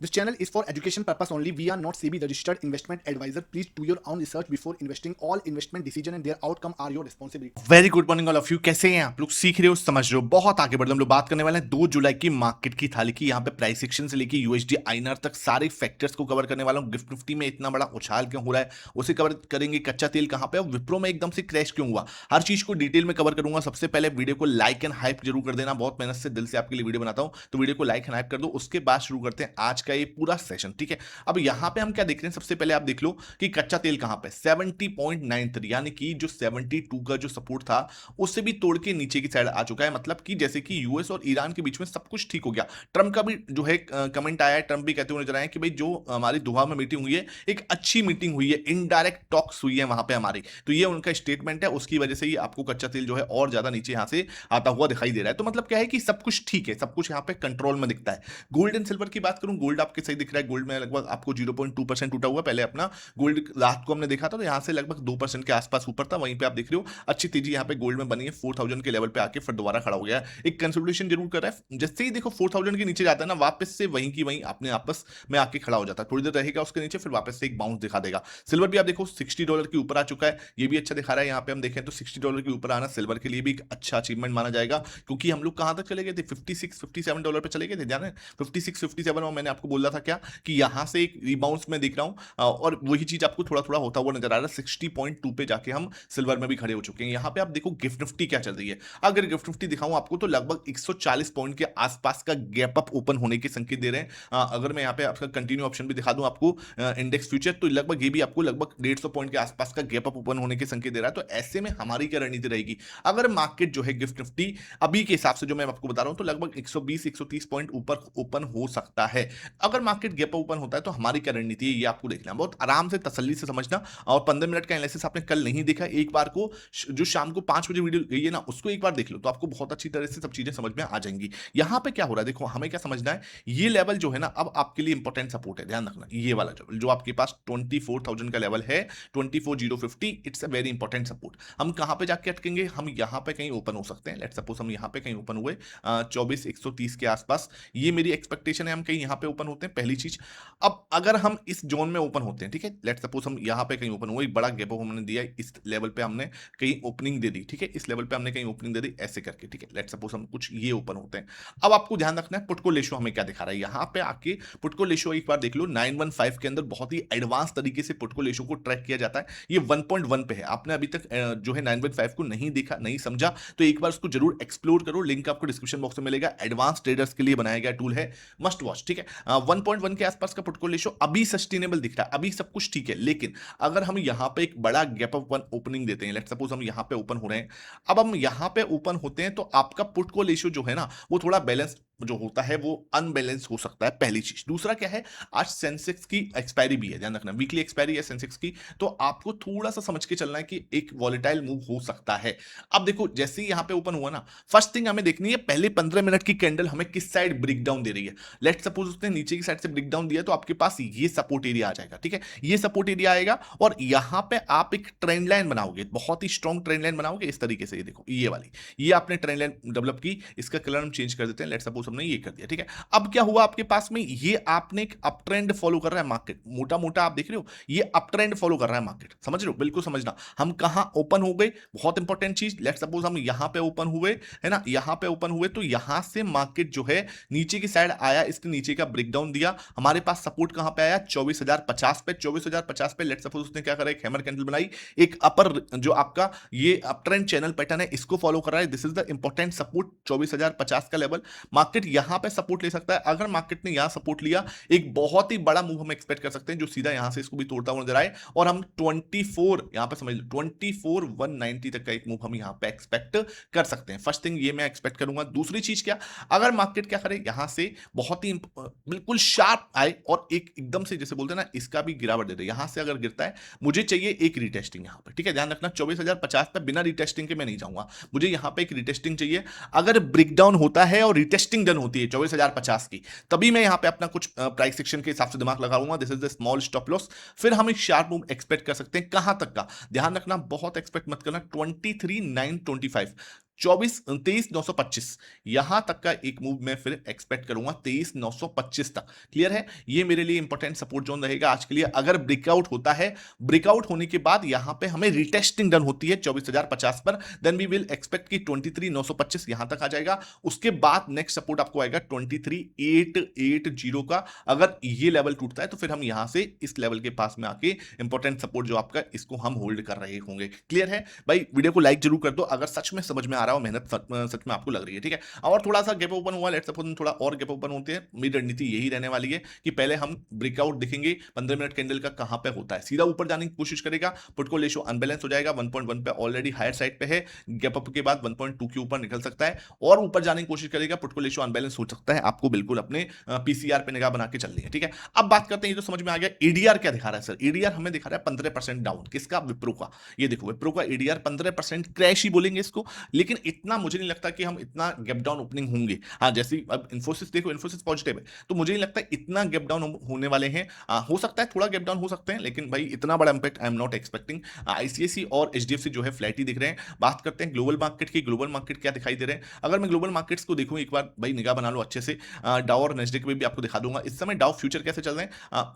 This channel is for education purpose only. We are not SEBI registered investment advisor. Please do your own research before investing. All investment decision and their outcome are your responsibility. Very good morning all of you. कैसे हैं आप लोग? सीख रहे हो, समझ रहे हो, बहुत आगे बढ़ रहे हो। हम लोग बात करने वाले हैं 2 जुलाई की मार्केट की थाली की। यहाँ पे प्राइस एक्शन से लेके यूएसडी आईएनआर तक सारे फैक्टर्स को कवर करने वाला हूँ। गिफ्ट निफ्टी में इतना बड़ा उछाल क्यों हो रहा है उसे कवर करेंगे। कच्चा तेल कहाँ पे और विप्रो में एकदम से क्रैश क्यों हुआ, हर चीज को डिटेल में कवर करूंगा। सबसे पहले वीडियो को लाइक एंड हाइप जरूर कर देना। बहुत मेहनत से दिल से आपके लिए वीडियो बनाता हूं, तो वीडियो को लाइक एंड हाइप कर दो। उसके बाद शुरू करते हैं आज का ये पूरा सेशन, ठीक है। अब यहाँ पे हम क्या देख रहे हैं, सबसे पहले आप देख लो कि कच्चा तेल कहां पे 70.93, यानी कि जो 72 का जो सपोर्ट था उससे भी तोड़ के नीचे की साइड आ चुका है। मतलब कि जैसे कि यूएस और ईरान के बीच में सब कुछ ठीक हो गया। ट्रंप का भी जो है कमेंट आया है, ट्रंप भी कहते हुए नजर आए कि भाई जो हमारी दोहा में मीटिंग हुई है एक अच्छी मीटिंग हुई है, इनडायरेक्ट टॉक्स हुई है वहां पे हमारी। तो ये उनका स्टेटमेंट है, उसकी वजह से ही आपको कच्चा तेल जो है और ज्यादा नीचे यहां से आता हुआ दिखाई दे रहा है। तो मतलब क्या है कि सब कुछ ठीक है, सब कुछ यहाँ पे कंट्रोल में दिखता है। गोल्ड एंड सिल्वर की बात करूं, गोल्ड आपके सही दिख रहा है। गोल्ड में लगभग आपको 0.2% टूटा हुआ। पहले अपना गोल्ड रात को हमने देखा था तो यहाँ से लगभग 2% के आसपास ऊपर था, वहीं पे आप देख रहे हो अच्छी तेजी यहाँ पे गोल्ड में बनी है। 4000 के लेवल पे आके फिर दोबारा खड़ा हो गया है। एक कंसोलिडेशन जरूर कर रहा है। जैसे ही देखो 4000 के नीचे जाता है ना, वापस से वहीं की वहीं अपने आपस में आके खड़ा हो जाता है। थोड़ी देर रहेगा उसके नीचे, फिर वापस से एक बाउंस दिखा देगा। सिल्वर भी आप देखो $60 के ऊपर आ चुका है, ये भी अच्छा दिखा रहा है। यहाँ पे हम देखें तो $60 के ऊपर आना सिल्वर के लिए भी एक अच्छा अचीवमेंट माना जाएगा, क्योंकि हम लोग कहां तक चले गए थे, $56-57 पे चले गए थे। जाने 56-57 में मैंने आपको बोला था क्या कि यहां से एक रिबाउंस में देख रहा हूं, और वही चीज आपको थोड़ा थोड़ा होता हुआ नजर आ रहा है। 60.2 पे जाके हम सिल्वर में भी खड़े हो चुके हैं। यहाँ पे आप देखो गिफ्ट निफ्टी क्या चल रही है। अगर गिफ्ट निफ्टी दिखाऊं आपको तो लगभग 140 पॉइंट के आसपास का गैप अप ओपन होने के संकेत दे रहे हैं। अगर मैं यहाँ पे आपका कंटिन्यू ऑप्शन भी दिखा दूं आपको इंडेक्स फ्यूचर, तो लगभग ये भी आपको लगभग 150 पॉइंट के आसपास का गैप अप ओपन होने के संकेत दे रहा है। तो ऐसे में हमारी क्या रणनीति रहेगी, अगर मार्केट जो है गिफ्ट निफ्टी अभी के हिसाब से जो मैं आपको बता रहा हूं, तो लगभग 120-130 पॉइंट ऊपर ओपन हो सकता है। अगर मार्केट गैप ओपन होता है तो हमारी क्या रणनीति है ये आपको देखना, बहुत आराम से तसल्ली से समझना। और 15 मिनट का एनालिसिस आपने कल नहीं देखा, एक बार को जो शाम को 5 बजे वीडियो गई है ना, उसको एक बार देख लो तो आपको बहुत अच्छी तरह से सब चीजें समझ में आ जाएंगी। यहां पे क्या हो रहा है देखो, हमें क्या समझना है, ये लेवल जो है ना अब आपके लिए इंपॉर्टेंट सपोर्ट है। ध्यान रखना, ये वाला जो आपके पास 24,000 का लेवल है, 24,050, it's a very important support. हम कहां पे जाके अटकेंगे, हम यहां पे कहीं ओपन हो सकते हैं। लेट्स सपोज हम यहां पे कहीं ओपन हुए 24,130 के आसपास, ये मेरी एक्सपेक्टेशन है, हम कहीं यहां पे ओपन होते हैं, पहली चीज। अब अगर हम इस जोन में ओपन होते हैं, ठीक है, लेट्स सपोज हम यहां पे कहीं ओपन हुए, एक बड़ा गैप हमने दिया, इस लेवल पे हमने कहीं ओपनिंग दे दी, ठीक है, इस लेवल पे हमने कहीं ओपनिंग दे दी ऐसे करके, ठीक है। लेट्स सपोज हम कुछ ये ओपन होते हैं। अब आपको ध्यान रखना है पुट को रेशियो हमें क्या दिखा रहा है। यहां पे आके पुट को रेशियो एक बार देख लो, 915 के अंदर बहुत ही एडवांस तरीके से पुट को रेशियो को ट्रैक किया जाता है। ये 1.1 पे है। आपने अभी तक जो है 915 को नहीं देखा, नहीं समझा, तो एक बार उसको जरूर एक्सप्लोर करो। लिंक आपको डिस्क्रिप्शन बॉक्स में मिलेगा। एडवांस ट्रेडर्स के लिए बनाया गया टूल है, मस्ट वॉच, ठीक है। 1.1 के आसपास का पुट को रेशियो अभी सस्टेनेबल दिख रहा है, अभी सब कुछ ठीक है। लेकिन अगर हम यहां पे एक बड़ा गैप अप वन ओपनिंग देते हैं, लेट्स सपोज हम यहां पे ओपन हो रहे हैं, अब हम यहां पे ओपन होते हैं तो आपका पुट को रेशियो जो है ना वो थोड़ा बैलेंस जो होता है वो अनबैलेंस हो सकता है, पहली चीज। दूसरा क्या है, आज सेंसेक्स की एक्सपायरी भी है, ध्यान रखना, वीकली एक्सपायरी है सेंसेक्स की, तो आपको थोड़ा सा समझ के चलना है कि एक वॉलेटाइल मूव हो सकता है। अब देखो जैसे ही यहां पे ओपन हुआ ना, फर्स्ट थिंग हमें देखनी है पहले 15 मिनट की कैंडल हमें किस साइड ब्रेक डाउन दे रही है। लेट्स सपोज उसने नीचे की साइड से ब्रेक डाउन दिया तो आपके पास ये सपोर्ट एरिया आ जाएगा, ठीक है, ये सपोर्ट एरिया आएगा और यहां पे आप एक ट्रेंड लाइन बनाओगे, बहुत ही स्ट्रॉन्ग ट्रेंड लाइन बनाओगे इस तरीके से। ये देखो ये वाली, ये आपने ट्रेंड लाइन डेवलप की, इसका कलर हम चेंज कर देते हैं। लेट्स सपोज हमने ये कर दिया, ठीक है। अब क्या हुआ आपके पास में, ये आपने एक अप ट्रेंड फॉलो कर रहा है मार्केट, मोटा मोटा आप देख रहे हो, ये अप ट्रेंड फॉलो कर रहा है मार्केट, समझ रहे हो, बिल्कुल समझना। हम कहां ओपन हो गए, बहुत इंपॉर्टेंट चीज। लेट्स सपोज हम यहां पे ओपन हुए, है ना, यहां पे ओपन हुए तो यहां से मार्केट जो है नीचे की साइड आया, इसने नीचे का ब्रेकडाउन दिया। हमारे पास सपोर्ट कहां पे आया, 24,050 पे। 24,050 पे लेट्स सपोज उसने क्या करा, एक हैमर कैंडल बनाई, एक अपर जो आपका ये अप ट्रेंड चैनल पैटर्न है इसको फॉलो कर रहा है। This is the important support, 24,050 का लेवल। मार्केट यहां पे सपोर्ट ले सकता है। अगर मार्केट ने यहां सपोर्ट लिया, एक बहुत ही बड़ा मूव हम एक्सपेक्ट कर सकते हैं जो सीधा यहां से इसको भी तोड़ता हुआ नजर आए, और हम 24 यहां पे समझ लो 24,190 तक का एक मूव हम यहां पे एक्सपेक्ट कर सकते हैं। फर्स्ट थिंग ये मैं एक्सपेक्ट करूंगा। दूसरी चीज क्या, अगर मार्केट क्या करे, यहां से बहुत ही बिल्कुल शार्प आए और एक एकदम से जैसे बोलते हैं ना, इसका भी गिरावट दे दे, यहां से अगर गिरता है, मुझे चाहिए एक रिटेस्टिंग यहां पे, ठीक है। ध्यान रखना 24,050 पे बिना रिटेस्टिंग के मैं नहीं जाऊंगा, मुझे यहां पे एक रिटेस्टिंग चाहिए। अगर ब्रेकडाउन होता है और रिटेस्टिंग डन होती है 24,050 की, तभी मैं यहां पे अपना कुछ प्राइस सेक्शन के हिसाब से दिमाग लगाऊंगा। This is the small stop loss. फिर हम एक शार्प मूव एक्सपेक्ट कर सकते हैं, कहां तक का ध्यान रखना, बहुत एक्सपेक्ट मत करना, 23,925 23,925 यहां तक का एक मूव मैं फिर एक्सपेक्ट करूंगा 23,925 तक। क्लियर है, ये मेरे लिए इंपॉर्टेंट सपोर्ट जोन रहेगा आज के लिए। अगर ब्रेकआउट होता है, ब्रेकआउट होने के बाद यहां पे हमें रिटेस्टिंग डन होती है 24,050 पर, देन वी विल एक्सपेक्ट कि 23,925 यहां तक आ जाएगा। उसके बाद नेक्स्ट सपोर्ट आपको आएगा 23,880 का। अगर ये लेवल टूटता है तो फिर हम यहां से इस लेवल के पास में आके इंपॉर्टेंट सपोर्ट जो आपका, इसको हम होल्ड कर रहे होंगे। क्लियर है भाई, वीडियो को लाइक जरूर कर दो अगर सच में समझ में आ रहा हो, मेहनत सच में आपको लग रही है। ठीक है, और थोड़ा सा गैप ओपन हुआ, लेट्स सपोज थोड़ा और गैप ओपन होते हैं, मेरी रणनीति यही रहने वाली है कि पहले हम ब्रेकआउट देखेंगे 15 मिनट कैंडल का कहां पे होता है, सीधा ऊपर जाने की कोशिश करेगा, पुट को रेशियो अनबैलेंस हो जाएगा, 1.1 पे ऑलरेडी हायर साइड पे है, गैप अप के बाद 1.2 के ऊपर निकल सकता है और ऊपर जाने की कोशिश करेगा, पुट को रेशियो अनबैलेंस हो सकता है। आपको बिल्कुल अपने पीसीआर पे निगाह बना के चलनी है। ठीक है, अब बात करते हैं, ये तो समझ में आ गया। एडीआर क्या दिखा रहा है सर? एडीआर हमें दिखा रहा है 15% डाउन। किसका? विप्रो का। ये देखो विप्रो का एडीआर 15% क्रैश ही बोलेंगे इसको, लेकिन इतना मुझे नहीं लगता कि हम इतना गैप डाउन ओपनिंग होंगे। हाँ, जैसे अब इन्फोसिस देखो, इन्फोसिस पॉजिटिव है, तो मुझे नहीं लगता इतना गैप डाउन होने वाले हैं। हो सकता है थोड़ा गैप डाउन हो सकते हैं, लेकिन भाई इतना बड़ा impact I am not expecting. ICICI और एचडीएफसी जो है फ्लैट ही दिख रहे हैं। बात करते हैं ग्लोबल मार्केट की। ग्लोबल मार्केट क्या दिखाई दे रहे हैं? अगर मैं ग्लोबल मार्केट्स को देखूं, एक बार भाई निगाह बना लो अच्छे से, डाउ और नेस्डेक में भी आपको दिखा दूंगा। इस समय डाउ फ्यूचर कैसे चल रहे हैं?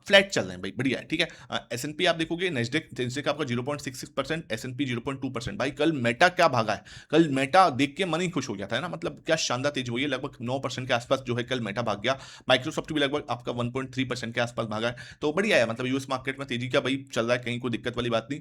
फ्लैट चल रहे हैं भाई, बढ़िया है। ठीक है, एसएनपी आप देखोगे, नेस्डेक आपका 0.66%, एसएनपी 0.2%। भाई कल मेटा क्या भागा है, कल मेटा देख के मन ही खुश हो गया था ना, मतलब क्या शानदार तेज हुई है, लगभग 9% के आसपास जो है कल मेटा भाग गया। माइक्रोसॉफ्ट भी लगभग आपका 1.3% के आसपास भागा है, तो बढ़िया है। मतलब यूएस मार्केट में तेजी का भाई चल रहा है, कहीं कोई दिक्कत वाली बात नहीं।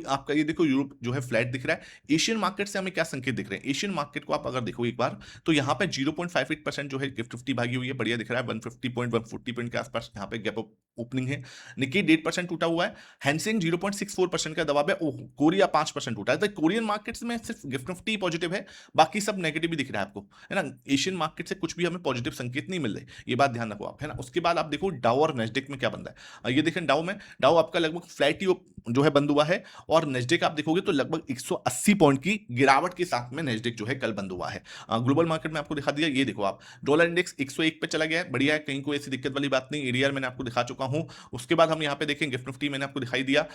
आपका ये देखो यूरोप जो है फ्लैट दिख रहा है। एशियन मार्केट से हमें क्या संकेत दिख रहे हैं? एशियन मार्केट को आप अगर देखो एक बार, तो यहाँ पे 0.58% जो है गिफ्ट 50 भागी हुई है, बढ़िया दिख रहा है। 150.140 पॉइंट के आसपास यहाँ पे गैप ओपनिंग है। निकी 1.5% टूटा हुआ है। हैंसेंग 0.64% का दबाव है। ओह, कोरिया 5% टूटा है। तो कोरियन मार्केट्स में सिर्फ गिफ्ट निफ्टी पॉजिटिव है, बाकी सब नेगेटिव भी दिख रहा है आपको, है ना। एशियन मार्केट से कुछ भी हमें पॉजिटिव संकेत नहीं मिल रहे, ये बात ध्यान रखो आप, है ना। उसके बाद आप देखो डाउ और नेस्डेक में क्या बंदा है। ये देखें डाउ में, डाउ आपका लगभग फ्लैट ही जो है बंद हुआ है, और नेस्डेक आप देखोगे तो लगभग 180 पॉइंट की गिरावट के साथ में नेस्डेक जो है कल बंद हुआ है। ग्लोबल मार्केट में आपको दिखा दिया, ये देखो आप, डॉलर इंडेक्स 101 पे चला गया है, बढ़िया है, कहीं कोई ऐसी दिक्कत वाली बात नहीं। एडीआर मैंने आपको दिखा चुका हूं। उसके बाद हम यहाँ पे देखें गिफ्ट निफ्टी मैंने आपको दिखाई दिया।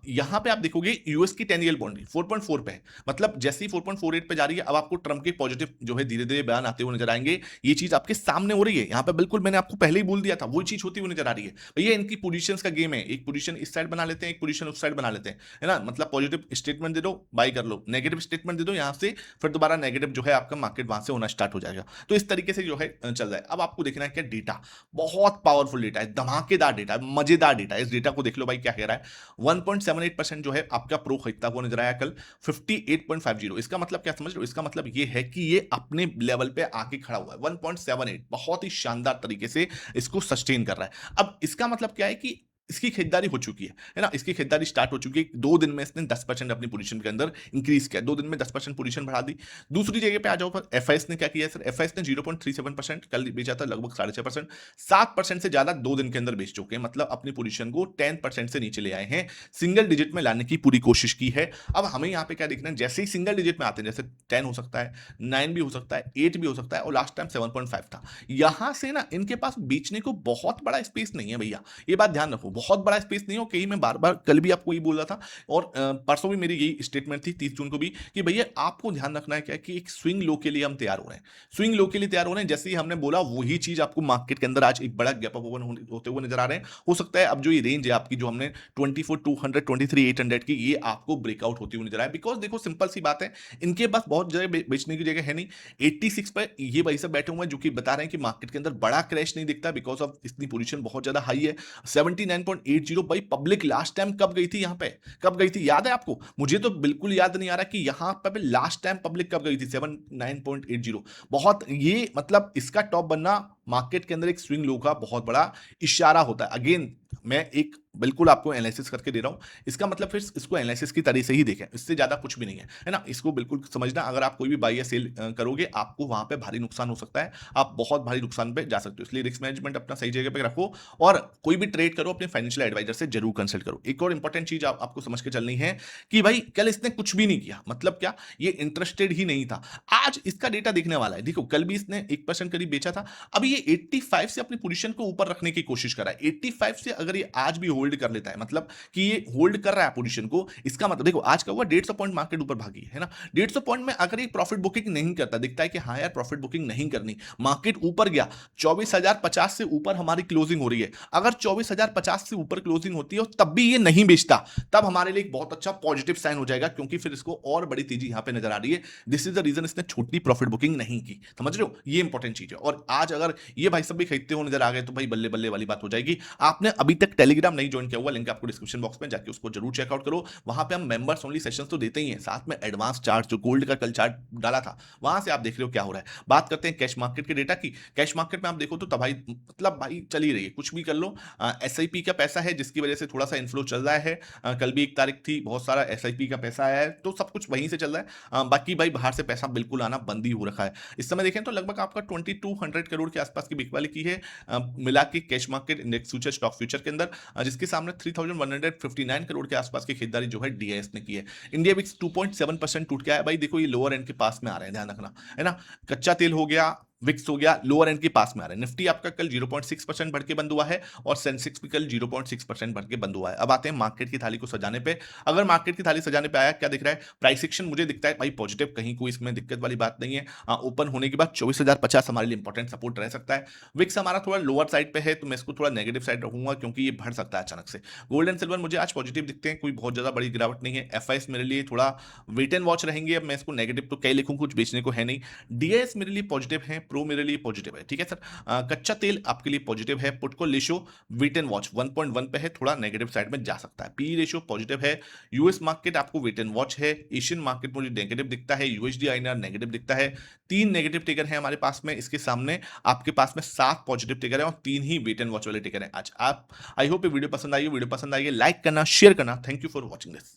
यहाँ पे आप देखोगे यूएस की 10 ईयर बॉन्ड 4.4 पे है, मतलब जैसे ही 4.48 पे जा रही है, अब आपको ट्रंप के पॉजिटिव जो है धीरे धीरे बयान आते हुए नजर आएंगे। ये चीज आपके सामने हो रही है यहाँ पे, बिल्कुल मैंने आपको पहले ही बोल दिया था, वो चीज होती हुई नजर आ रही है। भैया इनकी पोजीशंस का गेम है, एक पोजीशन इस साइड बना लेते हैं, एक पोजीशन उस साइड बना लेते हैं, है ना। मतलब पॉजिटिव स्टेटमेंट दे दो, बाय कर लो, नेगेटिव स्टेटमेंट दे दो यहां से, फिर दोबारा नेगेटिव जो है आपका मार्केट वहां से होना स्टार्ट हो जाएगा। तो इस तरीके से जो है चल रहा है। अब आपको देखना है क्या डेटा, बहुत पावरफुल डेटा है, धमाकेदार डेटा है, मजेदार डेटा है। इस डेटा को देख लो भाई क्या कह रहा है। 1.78% जो है आपका प्रो खरीदता हुआ नजर आया कल, 58.50। इसका मतलब क्या समझ लो? इसका मतलब ये है कि ये अपने लेवल पे आके खड़ा हुआ है। 1.78 बहुत ही शानदार तरीके से इसको सस्टेन कर रहा है। अब इसका मतलब क्या है कि इसकी खरीदारी हो चुकी है ना। इसकी खरीदारी स्टार्ट हो चुकी है। 2 दिन में इसने 10% अपनी पोजीशन के अंदर इंक्रीज किया, 2 दिन में 10% पोजीशन बढ़ा दी। दूसरी जगह पे आ जाओ, पर एफआईएस ने क्या किया सर? एफआईएस ने 0.37% कल बेचा था, लगभग 6.5%, 7% से ज्यादा 2 दिन के अंदर बेच चुके हैं, मतलब अपनी पोजीशन को 10% से नीचे ले आए हैं, सिंगल डिजिट में लाने की पूरी कोशिश की है। अब हमें यहाँ पे क्या देखना है, जैसे ही सिंगल डिजिट में आते हैं, जैसे 10 हो सकता है, 9 भी हो सकता है, 8 भी हो सकता है, और लास्ट टाइम 7.5 था, यहां से ना इनके पास बेचने को बहुत बड़ा स्पेस नहीं है भैया, ये बात ध्यान रखो, बहुत बड़ा स्पेस नहीं हो। कहीं मैं बार बार कल भी आपको ये बोल रहा था, और परसों भी मेरी यही स्टेटमेंट थी 30 जून को भी, कि भैया आपको ध्यान रखना है क्या कि एक स्विंग लो के लिए हम तैयार हो रहे हैं, स्विंग लो के लिए तैयार हो रहे हैं। जैसे ही हमने बोला वही चीज आपको मार्केट के अंदर आज एक बड़ा गैप अप ओपन होते हुए नजर आ रहे हैं। हो सकता है अब जो ये रेंज है आपकी, जो हमने 24,200 23,800 की, ये आपको ब्रेकआउट होती हुई नजर आए। बिकॉज देखो सिंपल सी बात है, इनके पास बहुत जगह बेचने की जगह है नहीं। 86 पर ये भाई सब बैठे हुए हैं, जो कि बता रहे हैं कि मार्केट के अंदर बड़ा क्रैश नहीं दिखता, बिकॉज ऑफ इसकी पोजीशन बहुत ज्यादा हाई है। 79.80 भाई पब्लिक लास्ट टाइम कब गई थी यहाँ पे, कब गई थी याद है आपको? मुझे तो बिल्कुल याद नहीं आ रहा कि यहाँ पे लास्ट टाइम पब्लिक कब गई थी। 79.80 बहुत, ये मतलब इसका टॉप बनना मार्केट के अंदर एक स्विंग लो का बहुत बड़ा इशारा होता है। अगेन मैं एक बिल्कुल आपको एनालिसिस करके दे रहा हूं, इसका मतलब फिर इसको एनालिसिस की तरह से ही देखें, इससे ज्यादा कुछ भी नहीं है ना। इसको बिल्कुल समझना, अगर आप कोई भी बाई या सेल करोगे, आपको वहां पे भारी नुकसान हो सकता है, आप बहुत भारी नुकसान पे जा सकते हो। इसलिए रिस्क मैनेजमेंट अपना सही जगह पे रखो, और कोई भी ट्रेड करो अपने फाइनेंशियल एडवाइजर से जरूर कंसल्ट करो। एक और इंपॉर्टेंट चीज आपको समझ के चलनी है कि भाई कल इसने कुछ भी नहीं किया, मतलब क्या, ये इंटरेस्टेड ही नहीं था। आज इसका डेटा देखने वाला है। देखो कल भी इसने 1% करीब बेचा था, अब ये 85 से अपनी पोजीशन को ऊपर रखने की कोशिश कर रहा है। 85 से अगर ये आज भी होल्ड होल्ड कर लेता है, मतलब कि ये होल्ड कर रहा है पोजीशन को, इसका मतलब देखो आज का हुआ 150 पॉइंट मार्केट ऊपर भागी है ना। 150 पॉइंट में अगर ये प्रॉफिट बुकिंग नहीं करता, दिखता है कि हाँ यार प्रॉफिट बुकिंग नहीं करनी, मार्केट ऊपर गया 24,050 से ऊपर हमारी क्लोजिंग हो रही है, अगर 24,050 से ऊपर क्लोजिंग होती है और तब भी ये नहीं बेचता, तब हमारे लिए एक बहुत अच्छा पॉजिटिव साइन हो जाएगा, क्योंकि फिर इसको और बड़ी तेजी यहां पे नजर आ रही है। दिस इज द रीजन इसने छोटी प्रॉफिट बुकिंग नहीं की, समझ रहे हो, ये इंपॉर्टेंट चीज है। और आज अगर ये भाई सब भी खरीदते हो नजर आ गए तो भाई बल्ले बल्ले वाली बात हो जाएगी। आपने अभी तक टेलीग्राम नहीं ज्वाइन किया हुआ, लिंक आपको डिस्क्रिप्शन बॉक्स में, जाके उसको जरूर चेकआउट करो। वहां पे हम मेंबर्स ओनली सेशंस तो देते ही हैं, साथ में एडवांस चार्ट जो गोल्ड का कल चार्ट डाला था वहां से आप देख रहे हो क्या हो रहा है। बात करते हैं कैश मार्केट के डेटा की। कैश मार्केट में आप देखो तो भाई मतलब भाई चल ही रही है, कुछ भी कर लो। एसआईपी का पैसा है जिसकी वजह से थोड़ा सा इन्फ्लो चल रहा है। कल भी 1 तारीख थी, बहुत सारा एसआईपी का पैसा आया है, तो सब कुछ वहीं से चल रहा है। बाकी भाई बाहर से पैसा बिल्कुल आना बंद ही हो रखा है। इस समय देखें तो लगभग आपका 2200 करोड़ के आसपास की बिकवाली की है मिला के cash market index future stock future के अंदर, जिसके सामने 3159 करोड़ के आसपास की खरीदारी जो है डीआईएस ने की है। इंडिया विक्स 2.7% टूट के आया भाई, देखो ये लोअर एंड के पास में आ रहे हैं, ध्यान रखना है ना। कच्चा तेल हो गया, विक्स हो गया, लोअर एंड के पास में आ रहा है। निफ्टी आपका कल 0.6% बढ़ के बंद हुआ है और सेंसेक्स भी कल 0.6% बढ़ के बंद हुआ है। अब आते हैं मार्केट की थाली को सजाने पे। अगर मार्केट की थाली सजाने पे आया क्या दिख रहा है, प्राइस एक्शन मुझे दिखता है भाई पॉजिटिव, कहीं कोई इसमें दिक्कत वाली बात नहीं है। ओपन होने के बाद 24,050 हमारे लिए इंपॉर्टेंट सपोर्ट रह सकता है। विक्स हमारा थोड़ा लोअर साइड पे है तो मैं इसको थोड़ा नेगेटिव साइड रखूंगा, क्योंकि ये बढ़ सकता है अचानक से। गोल्ड एंड सिल्वर मुझे आज पॉजिटिव दिखते हैं, कोई बहुत ज्यादा बड़ी गिरावट नहीं है। एफआईएस मेरे लिए थोड़ा वेट एंड वॉच रहेंगे, अब मैं इसको नेगेटिव तो क्या लिखूं, कुछ बेचने को है नहीं। डीएस मेरे लिए पॉजिटिव है, प्रो मेरे लिए पॉजिटिव है, ठीक है सर। कच्चा तेल आपके लिए पॉजिटिव है, पुट को रेशियो वेट एंड वॉच 1.1 पे है, थोड़ा नेगेटिव साइड में जा सकता है। पी रेशियो पॉजिटिव है। यूएस मार्केट आपको वेट एंड वॉच है। एशियन मार्केट मुझे नेगेटिव दिखता है, यूएसडी आईएनआर नेगेटिव दिखता है। 3 नेगेटिव टिकर है हमारे पास में, इसके सामने आपके पास में 7 पॉजिटिव टिकर है और 3 ही वेट एंड वॉच वाले टिकर है आज। आप आई होप ये वीडियो पसंद आई हो, वीडियो पसंद आई है लाइक करना, शेयर करना। Thank you for watching this.